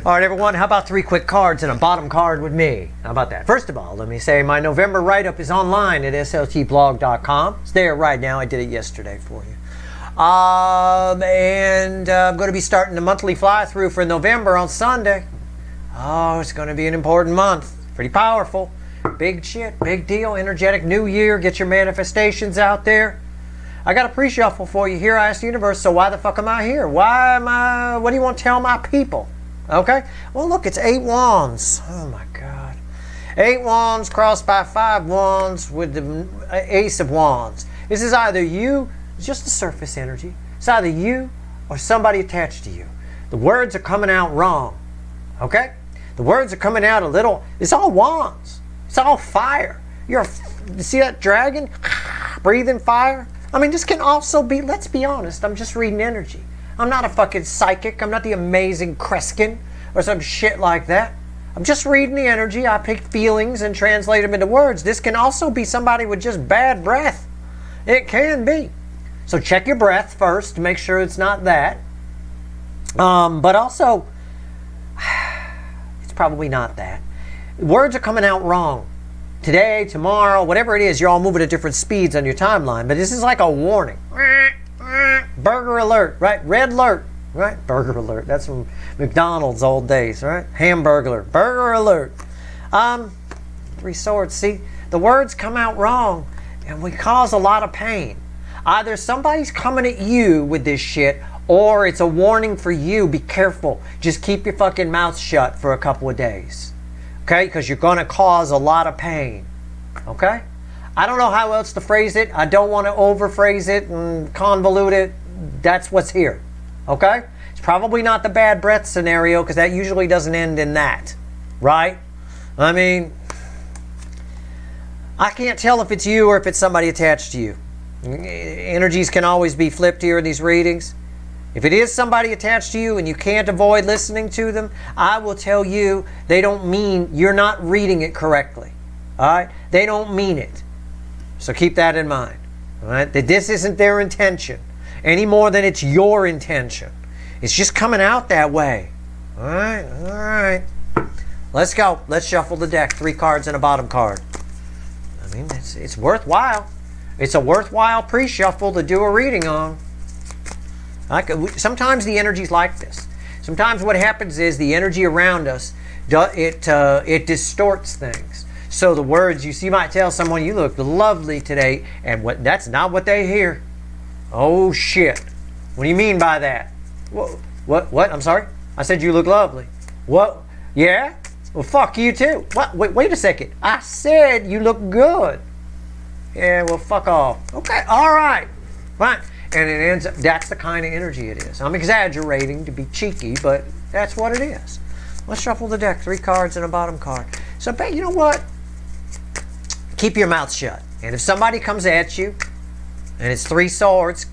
All right, everyone, how about 3 quick cards and a bottom card with me? How about that? First of all, let me say my November write-up is online at sltblog.com. It's there right now. I did it yesterday for you. And I'm going to be starting the monthly fly-through for November on Sunday. Oh, it's going to be an important month. Pretty powerful. Big shit, big deal, energetic new year. Get your manifestations out there. I got a pre-shuffle for you here. I asked the universe, so why the fuck am I here? What do you want to tell my people? Okay? Well, look, it's 8 wands. Oh, my God. 8 wands crossed by 5 wands with the ace of wands. This is either you, it's just the surface energy. It's either you or somebody attached to you. The words are coming out wrong. Okay? The words are coming out a little, it's all wands. It's all fire. You see that dragon? Breathing fire? I mean, this can also be, let's be honest, I'm just reading energy. I'm not a fucking psychic. I'm not the amazing Kreskin or some shit like that. I'm just reading the energy. I pick feelings and translate them into words. This can also be somebody with just bad breath. It can be. So check your breath first to make sure it's not that. But also, it's probably not that. Words are coming out wrong. Today, tomorrow, whatever it is, you're all moving at different speeds on your timeline. But this is like a warning. Burger alert, right? Red alert, right? Burger alert. That's from McDonald's old days, right? Hamburglar. Burger alert. 3 swords. See, the words come out wrong and we cause a lot of pain. Either somebody's coming at you with this shit or it's a warning for you. Be careful. Just keep your fucking mouth shut for a couple of days. Okay? Because you're going to cause a lot of pain. Okay? I don't know how else to phrase it. I don't want to overphrase it and convolute it. That's what's here. Okay? It's probably not the bad breath scenario because that usually doesn't end in that. Right? I mean, I can't tell if it's you or if it's somebody attached to you. Energies can always be flipped here in these readings. If it is somebody attached to you and you can't avoid listening to them, I will tell you they don't mean, you're not reading it correctly. Alright? They don't mean it. So keep that in mind. Alright? That this isn't their intention any more than it's your intention. It's just coming out that way. Alright? Alright. Let's go. Let's shuffle the deck. 3 cards and a bottom card. I mean, it's worthwhile. It's a worthwhile pre-shuffle to do a reading on. Sometimes the energy's like this. Sometimes what happens is the energy around us, it distorts things. So the words, you might tell someone, you look lovely today, and that's not what they hear. Oh, shit. What do you mean by that? What? I'm sorry? I said you look lovely. What? Yeah? Well, fuck you too. What? Wait a second. I said you look good. Yeah, well, fuck off. Okay, all right. Fine. And it ends up, that's the kind of energy it is. I'm exaggerating to be cheeky, but that's what it is. Let's shuffle the deck. 3 cards and a bottom card. So, you know what? Keep your mouth shut. And if somebody comes at you, and it's 3 swords,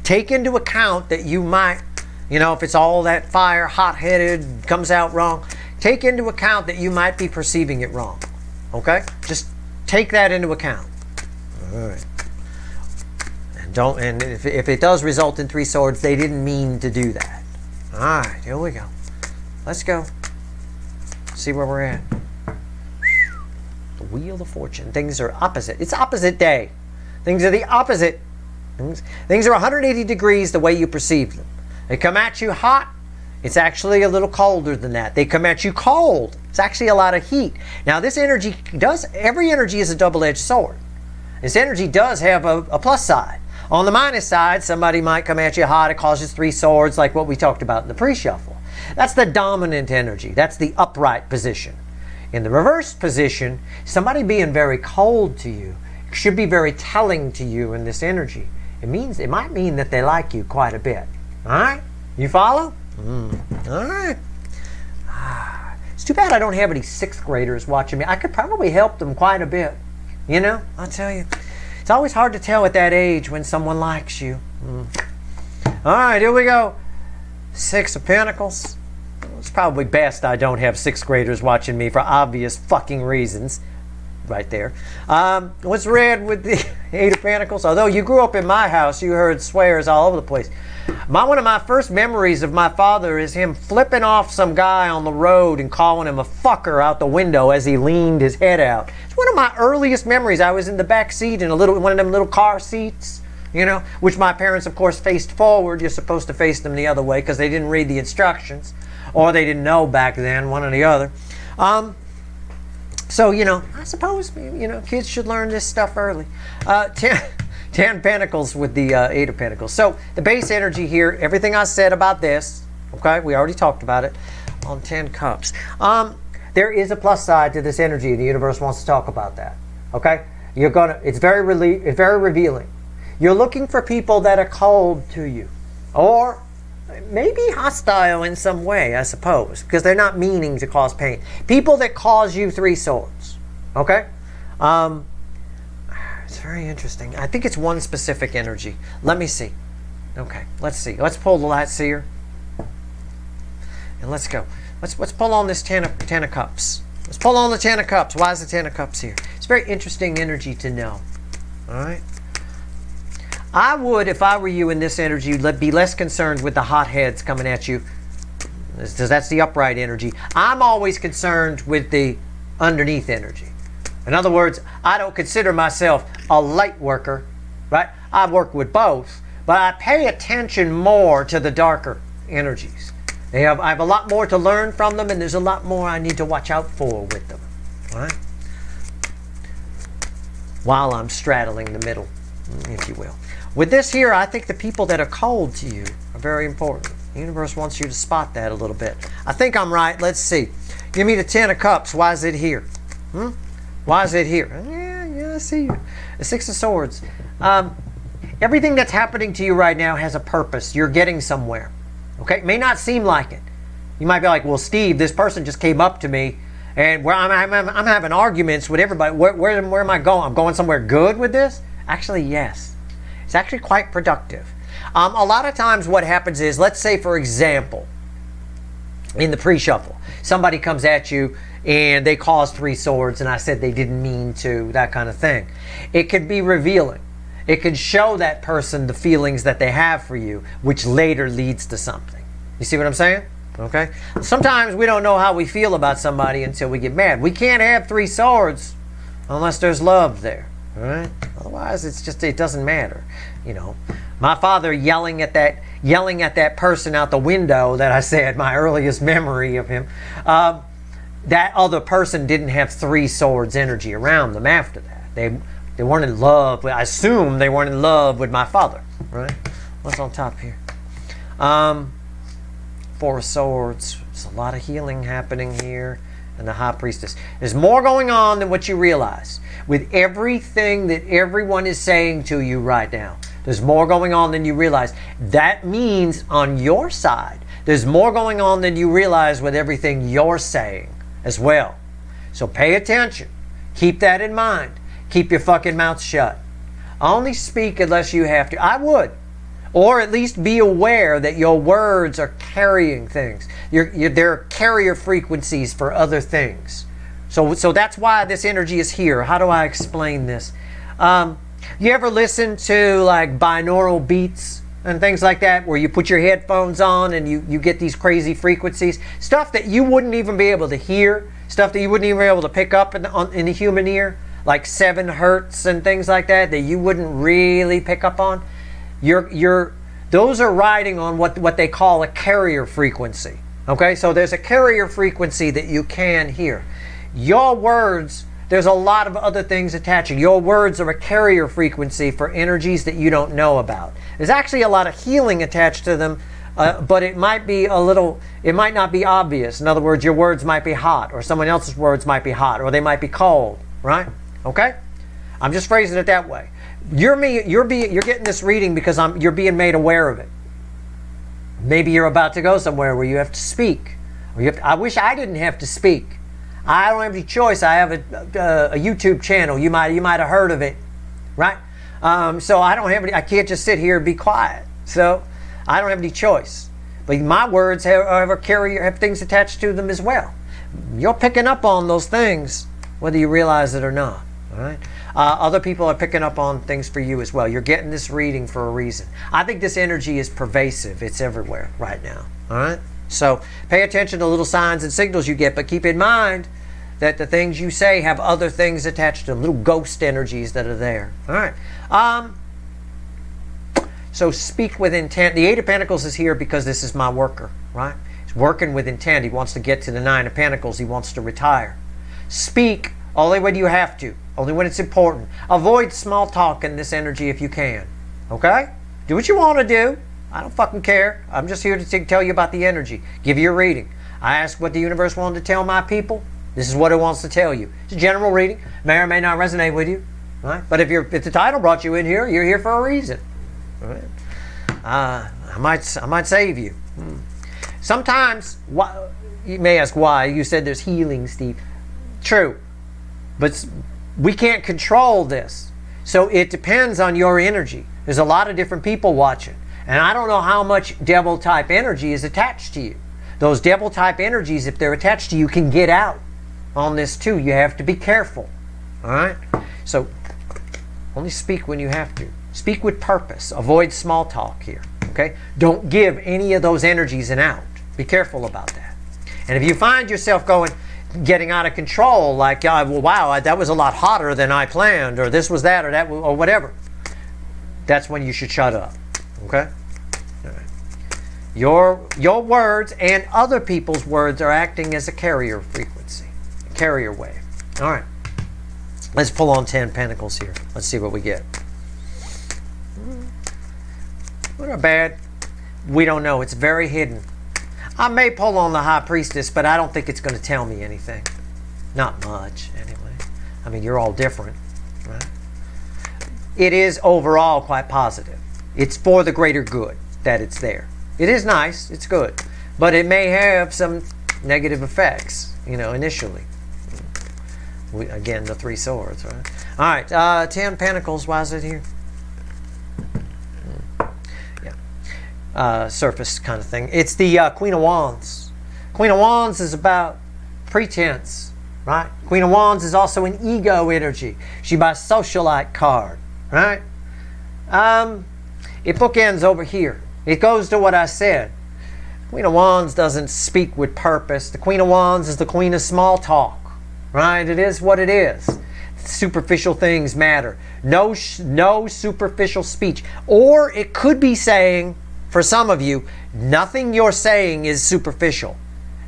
take into account that you might, if it's all that fire, hot-headed, comes out wrong, take into account that you might be perceiving it wrong. Okay? Just take that into account. All right. And if it does result in 3 swords, they didn't mean to do that. All right, here we go. Let's go. See where we're at. The Wheel of Fortune. Things are opposite. It's opposite day. Things are the opposite. Things are 180 degrees the way you perceive them. They come at you hot. It's actually a little colder than that. They come at you cold. It's actually a lot of heat. Now this energy every energy is a double-edged sword. This energy does have a plus side. On the minus side, somebody might come at you hot. It causes 3 swords like what we talked about in the pre-shuffle. That's the dominant energy. That's the upright position. In the reversed position, somebody being very cold to you should be very telling to you in this energy. It might mean that they like you quite a bit. All right? You follow? All right. It's too bad I don't have any 6th graders watching me. I could probably help them quite a bit. I'll tell you. It's always hard to tell at that age when someone likes you. All right, here we go. 6 of Pentacles. It's probably best I don't have 6th graders watching me for obvious fucking reasons. Right there. What's red with the 8 of Pentacles? Although you grew up in my house, you heard swears all over the place. One of my first memories of my father is him flipping off some guy on the road and calling him a fucker out the window as he leaned his head out. It's one of my earliest memories. I was in the back seat in one of them little car seats, you know, which my parents, of course, faced forward. You're supposed to face them the other way because they didn't read the instructions, or they didn't know back then, one or the other. So, you know, I suppose, you know, kids should learn this stuff early. 10 Pentacles with the 8 of Pentacles. So, the base energy here, everything I said about this, okay, we already talked about it on 10 Cups. There is a plus side to this energy. The universe wants to talk about that, okay? It's very revealing. You're looking for people that are cold to you, or maybe hostile in some way, I suppose, because they're not meaning to cause pain. People that cause you 3 swords, okay? It's very interesting. I think it's one specific energy. Let me see. Okay, let's see. Let's pull the light seer, and let's go. Let's pull on this 10 of Cups. Let's pull on the 10 of Cups. Why is the 10 of Cups here? It's very interesting energy to know. All right. I would, if I were you in this energy, be less concerned with the hot heads coming at you, because that's the upright energy. I'm always concerned with the underneath energy. In other words, I don't consider myself a light worker, right? I work with both, but I pay attention more to the darker energies. I have a lot more to learn from them, and there's a lot more I need to watch out for with them, all right? While I'm straddling the middle, if you will. With this here, I think the people that are cold to you are very important. The universe wants you to spot that a little bit. I think I'm right. Let's see. Give me the 10 of Cups. Why is it here? Why is it here? Yeah, I see you. The 6 of Swords. Everything that's happening to you right now has a purpose. You're getting somewhere. Okay? It may not seem like it. You might be like, well, Steve, this person just came up to me, and I'm having arguments with everybody. Where am I going? I'm going somewhere good with this? Actually, yes. It's actually quite productive. A lot of times what happens is, let's say, for example, in the pre-shuffle, somebody comes at you and they cause 3 swords, and I said they didn't mean to, that kind of thing. It could be revealing. It could show that person the feelings that they have for you, which later leads to something. You see what I'm saying? Okay? Sometimes we don't know how we feel about somebody until we get mad. We can't have 3 swords unless there's love there. All right? Otherwise, it doesn't matter. You know, my father yelling at that person out the window that I said, my earliest memory of him, that other person didn't have 3 swords energy around them after that. They weren't in love. I assume they weren't in love with my father. Right? What's on top here? 4 of Swords. There's a lot of healing happening here. And the High Priestess. There's more going on than what you realize. With everything that everyone is saying to you right now, there's more going on than you realize. That means on your side, there's more going on than you realize with everything you're saying as well. So pay attention. Keep that in mind. Keep your fucking mouth shut. Only speak unless you have to. I would. Or at least be aware that your words are carrying things. They're carrier frequencies for other things. So that's why this energy is here. How do I explain this? You ever listen to like binaural beats and things like that, where you put your headphones on and you get these crazy frequencies? Stuff that you wouldn't even be able to hear. Stuff that you wouldn't even be able to pick up in the human ear. Like 7 hertz and things like that you wouldn't really pick up on. Those are riding on what they call a carrier frequency. Okay, so there's a carrier frequency that you can hear. Your words, there's a lot of other things attaching. Your words are a carrier frequency for energies that you don't know about. There's actually a lot of healing attached to them, but it might not be obvious. In other words, your words might be hot, or someone else's words might be hot, or they might be cold, right? Okay? I'm just phrasing it that way. You're getting this reading because you're being made aware of it. Maybe you're about to go somewhere where you have to speak. I wish I didn't have to speak. I don't have any choice. I have a YouTube channel. You might have heard of it, right? So I don't have any. I can't just sit here and be quiet. So I don't have any choice. But my words have things attached to them as well. You're picking up on those things, whether you realize it or not. All right. Other people are picking up on things for you as well. You're getting this reading for a reason. I think this energy is pervasive. It's everywhere right now. All right. So pay attention to little signs and signals you get, but keep in mind that the things you say have other things attached to them, little ghost energies that are there. All right. So speak with intent. The Eight of Pentacles is here because this is my worker, right? He's working with intent. He wants to get to the Nine of Pentacles. He wants to retire. Speak only when you have to, only when it's important. Avoid small talk in this energy if you can, okay? Do what you want to do. I don't fucking care. I'm just here to tell you about the energy, give you a reading. I asked what the universe wanted to tell my people. This is what it wants to tell you. It's a general reading. May or may not resonate with you, right? But if the title brought you in here, you're here for a reason. Right? I might save you. Sometimes, you may ask why. You said there's healing, Steve. True. But we can't control this. So it depends on your energy. There's a lot of different people watching. And I don't know how much devil-type energy is attached to you. Those devil-type energies, if they're attached to you, can get out on this too. You have to be careful. All right? So only speak when you have to. Speak with purpose. Avoid small talk here. Okay? Don't give any of those energies an out. Be careful about that. And if you find yourself getting out of control, like, well, wow, that was a lot hotter than I planned, or this was that, or that, or whatever, that's when you should shut up. Okay? All right. Your words and other people's words are acting as a carrier frequency, a carrier wave. All right. Let's pull on 10 Pentacles here. Let's see what we get. Good or bad? We don't know. It's very hidden. I may pull on the High Priestess, but I don't think it's going to tell me anything. Not much, anyway. I mean, you're all different, right? It is overall quite positive. It's for the greater good that it's there. It is nice. It's good. But it may have some negative effects, initially. Again, the Three Swords, right? All right, 10 Pentacles. Why is it here? Surface kind of thing. It's the Queen of Wands. Queen of Wands is about pretense, right? Queen of Wands is also an ego energy. She's my socialite card, right? It bookends over here. It goes to what I said. Queen of Wands doesn't speak with purpose. The Queen of Wands is the queen of small talk, right? It is what it is. Superficial things matter. No superficial speech. Or it could be saying, for some of you, nothing you're saying is superficial.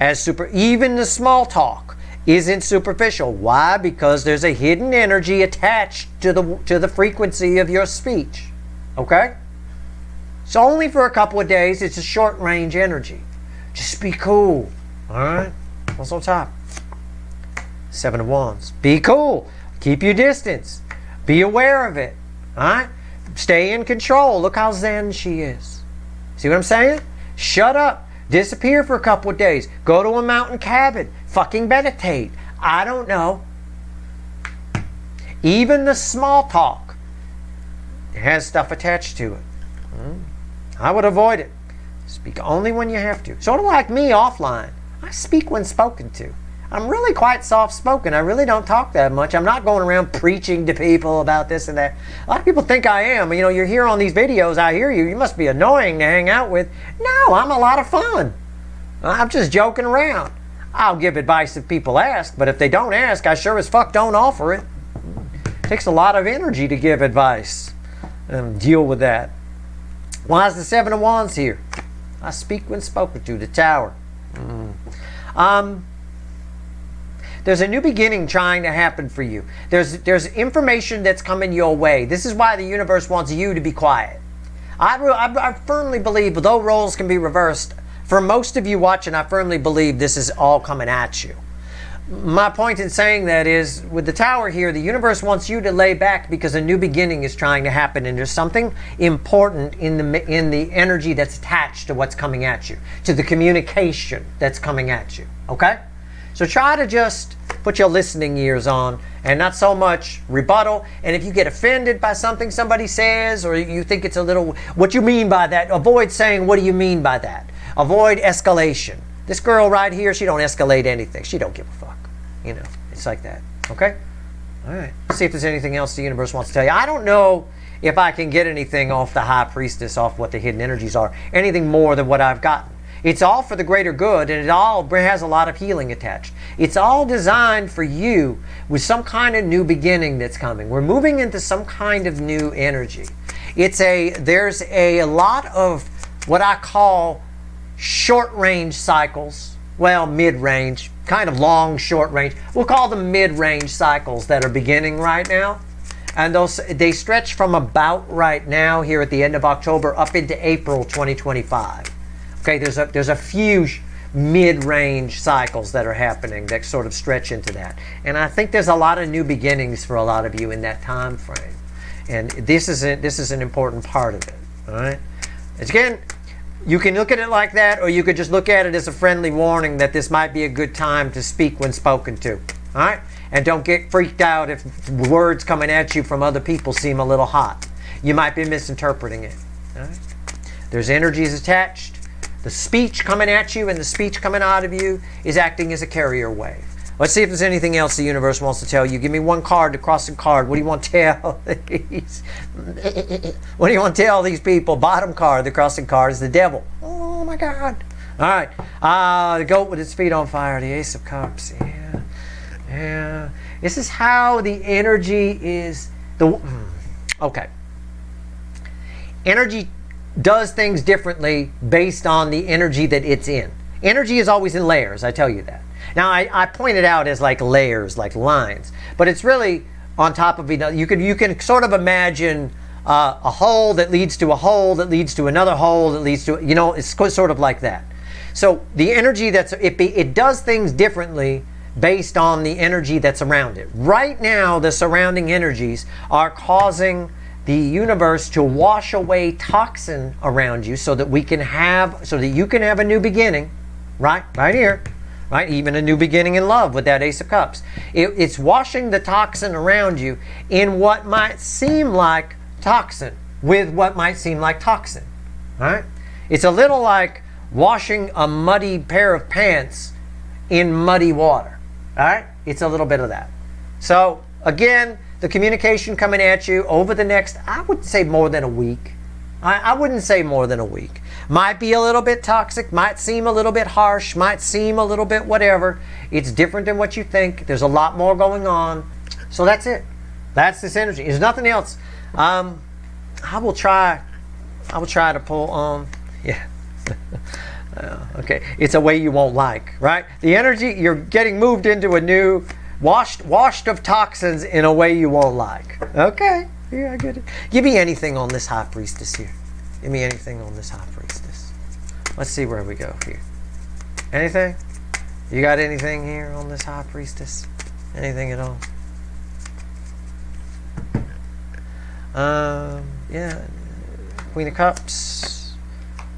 Even the small talk isn't superficial. Why? Because there's a hidden energy attached to the frequency of your speech. Okay? It's only for a couple of days. It's a short range energy. Just be cool. Alright? What's on top? 7 of Wands. Be cool. Keep your distance. Be aware of it. Alright? Stay in control. Look how zen she is. See what I'm saying? Shut up. Disappear for a couple of days. Go to a mountain cabin. Fucking meditate. I don't know. Even the small talk has stuff attached to it. I would avoid it. Speak only when you have to. Sort of like me offline. I speak when spoken to. I'm really quite soft-spoken. I really don't talk that much. I'm not going around preaching to people about this and that. A lot of people think I am. You're here on these videos. I hear you. You must be annoying to hang out with. No, I'm a lot of fun. I'm just joking around. I'll give advice if people ask, but if they don't ask, I sure as fuck don't offer it. It takes a lot of energy to give advice and deal with that. Why is the 7 of Wands here? I speak when spoken to. The Tower. There's a new beginning trying to happen for you. There's information that's coming your way. This is why the universe wants you to be quiet. I firmly believe, though roles can be reversed, for most of you watching, I firmly believe this is all coming at you. My point in saying that is, with the Tower here, the universe wants you to lay back because a new beginning is trying to happen, and there's something important in the energy that's attached to what's coming at you, to the communication that's coming at you. Okay? So try to just put your listening ears on and not so much rebuttal. And if you get offended by something somebody says, or you think it's a little, what you mean by that, avoid saying, what do you mean by that? Avoid escalation. This girl right here, she don't escalate anything. She don't give a fuck. It's like that. Okay? All right. Let's see if there's anything else the universe wants to tell you. I don't know if I can get anything off the High Priestess, off what the hidden energies are, anything more than what I've gotten. It's all for the greater good, and it all has a lot of healing attached. It's all designed for you with some kind of new beginning that's coming. We're moving into some kind of new energy. There's a lot of what I call short-range cycles. Well, mid-range, kind of long, short-range. We'll call them mid-range cycles that are beginning right now. And they stretch from about right now, here at the end of October, up into April 2025. Okay, there's a few mid-range cycles that are happening that sort of stretch into that. And I think there's a lot of new beginnings for a lot of you in that time frame. And this is an important part of it. All right? Again, you can look at it like that, or you could just look at it as a friendly warning that this might be a good time to speak when spoken to. All right? And don't get freaked out if words coming at you from other people seem a little hot. You might be misinterpreting it. All right? There's energies attached. The speech coming at you and the speech coming out of you is acting as a carrier wave. Let's see if there's anything else the universe wants to tell you. Give me one card, the crossing card. What do you want to tell these? What do you want to tell these people? Bottom card, the crossing card, is the devil. Oh my God. All right. The goat with its feet on fire, the Ace of Cups. Yeah. Yeah. This is how the energy is. Okay. Energy does things differently based on the energy that it's in. Energy is always in layers, I tell you that. Now, I point it out as like layers, like lines, but it's really on top of each other. You can sort of imagine a hole that leads to a hole that leads to another hole that leads to, it's sort of like that. So the energy it does things differently based on the energy that's around it. Right now, the surrounding energies are causing the universe to wash away toxin around you so that you can have a new beginning, right here, right? Even a new beginning in love with that Ace of Cups. It's washing the toxin around you in what might seem like toxin with what might seem like toxin, right? It's a little like washing a muddy pair of pants in muddy water, all right? It's a little bit of that. So again, the communication coming at you over the next, I wouldn't say more than a week. I wouldn't say more than a week. Might be a little bit toxic, might seem a little bit harsh, might seem a little bit whatever. It's different than what you think. There's a lot more going on. So that's it. That's this energy. There's nothing else. I will try to pull yeah. Okay. It's a way you won't like, right? The energy, you're getting moved into a new washed of toxins in a way you won't like. Okay, yeah, I get it. Give me anything on this High Priestess here. Give me anything on this High Priestess. Let's see where we go here. Anything? You got anything here on this High Priestess? Anything at all? Yeah. Queen of Cups.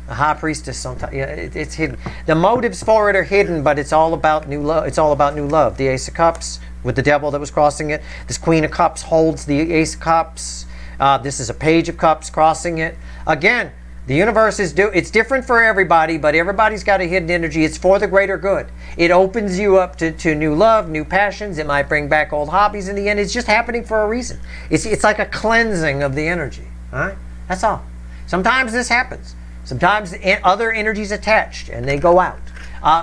A High Priestess on top. Yeah, it's hidden. The motives for it are hidden, but it's all about new love. It's all about new love. The Ace of Cups with the devil that was crossing it. This Queen of Cups holds the Ace of Cups. This is a Page of Cups crossing it. Again, the universe it's different for everybody, but everybody's got a hidden energy. It's for the greater good. It opens you up to new love, new passions. It might bring back old hobbies in the end. It's just happening for a reason. It's like a cleansing of the energy. All right? That's all. Sometimes this happens. Sometimes other energies attached and they go out.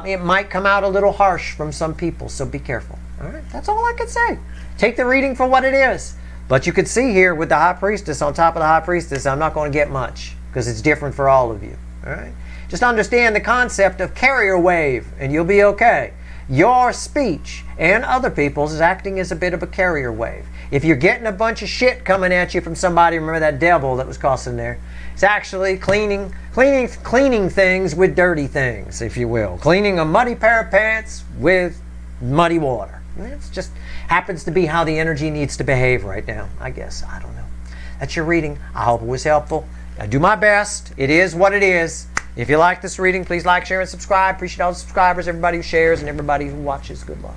It might come out a little harsh from some people, so be careful. All right? That's all I can say. Take the reading for what it is. But you can see here with the High Priestess on top of the High Priestess, I'm not going to get much because it's different for all of you. All right? Just understand the concept of carrier wave and you'll be okay. Your speech and other people's is acting as a bit of a carrier wave. If you're getting a bunch of shit coming at you from somebody, remember that devil that was crossing there? It's actually cleaning things with dirty things, if you will. Cleaning a muddy pair of pants with muddy water. It just happens to be how the energy needs to behave right now, I guess. I don't know. That's your reading. I hope it was helpful. I do my best. It is what it is. If you like this reading, please like, share, and subscribe. Appreciate all the subscribers, everybody who shares, and everybody who watches. Good luck.